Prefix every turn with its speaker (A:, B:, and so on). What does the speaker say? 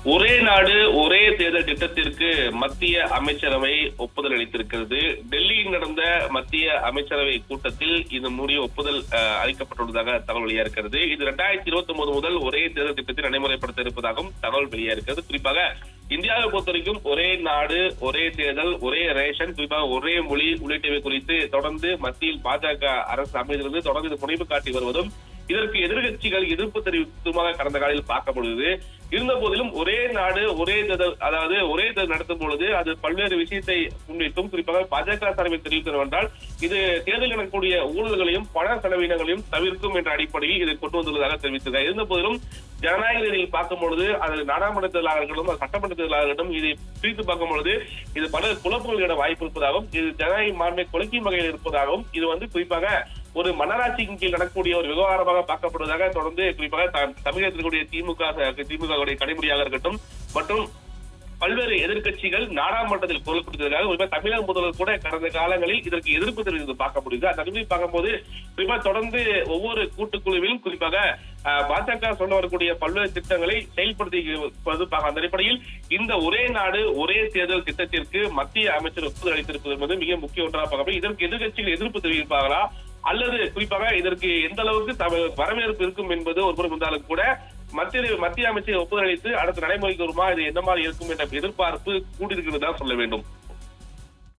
A: ஒரே நாடு ஒரே தேர்தல் திட்டத்திற்கு மத்திய அமைச்சரவை ஒப்புதல் அளித்திருக்கிறது. டெல்லியில் நடந்த மத்திய அமைச்சரவை கூட்டத்தில் இது மூடிய ஒப்புதல் அளிக்கப்பட்டுள்ளதாக தகவல் வெளியா இருக்கிறது. இது 2029 முதல் ஒரே தேர்தல் திட்டத்தை நடைமுறைப்படுத்த இருப்பதாகவும் தகவல் வெளியா இருக்கிறது. குறிப்பாக இந்தியாவை பொறுத்த வரைக்கும் ஒரே நாடு ஒரே தேர்தல் ஒரே ரேஷன், குறிப்பாக ஒரே மொழி உள்ளிட்டவை குறித்து தொடர்ந்து மத்தியில் பாஜக அரசு அமைந்திருந்து தொடர்ந்து இது முனைப்பு காட்டி வருவதும் இதற்கு எதிர்கட்சிகள் எதிர்ப்பு தெரிவித்துமாக கடந்த காலையில் பார்க்கப்படுகிறது. இருந்த போதிலும் ஒரே நாடு ஒரே தேர்தல், அதாவது ஒரே தேர்தல் நடத்தும் பொழுது அது பல்வேறு விஷயத்தை முன்வைத்தும் குறிப்பாக பாஜக சார்பில் தெரிவித்தது என்றால் இது தேர்தல் நடக்கக்கூடிய ஊழல்களையும் பண செலவினங்களையும் தவிர்க்கும் என்ற அடிப்படையில் இதை கொண்டு வந்துள்ளதாக தெரிவித்தது. இருந்த போதிலும் ஜனநாயக ரீதியில் பார்க்கும் பொழுது அது நாடாளுமன்ற தேர்தலாக இருக்கட்டும் சட்டமன்ற தேர்தலாக இருக்கட்டும் இதை பிரித்து பார்க்கும் பொழுது இது பல குழப்பங்களிட வாய்ப்பு இருப்பதாகவும் இது ஜனநாயக மாண்பை குலைக்கும் வகையில் இருப்பதாகவும் இது குறிப்பாக ஒரு மன்னராட்சியின் கீழ் நடக்கக்கூடிய ஒரு விவகாரமாக பார்க்கப்படுவதாக தொடர்ந்து குறிப்பாக தமிழகத்தில் கூடிய திமுக கடைமுறையாக இருக்கட்டும் மற்றும் பல்வேறு எதிர்கட்சிகள் நாடாளுமன்றத்தில் குரல் கொடுத்ததற்காக தமிழக முதல்வர் கூட கடந்த காலங்களில் இதற்கு எதிர்ப்பு தெரிவித்து பார்க்க முடியுது. அந்த பார்க்கும்போது குறிப்பாக தொடர்ந்து ஒவ்வொரு கூட்டுக்குழுவிலும் குறிப்பாக பாஜக சொல்ல வரக்கூடிய பல்வேறு திட்டங்களை செயல்படுத்தி அந்த அடிப்படையில் இந்த ஒரே நாடு ஒரே தேர்தல் திட்டத்திற்கு மத்திய அமைச்சர் ஒப்புதல் அளித்திருப்பது என்பது மிக முக்கிய ஒன்றாக பார்க்கப்படும். இதற்கு எதிர்கட்சிகள் எதிர்ப்பு தெரிவிப்பார்களா அல்லது குறிப்பாக இதற்கு எந்த அளவுக்கு வரவேற்பு இருக்கும் என்பது ஒரு புறம் இருந்தாலும் கூட மத்திய அமைச்சர் ஒப்புதல் அளித்து அடுத்த நடைமுறைக்கு வருமா இது எந்த மாதிரி இருக்கும் என்ற எதிர்பார்ப்பு கூடியிருக்கிறது தான் சொல்ல வேண்டும்.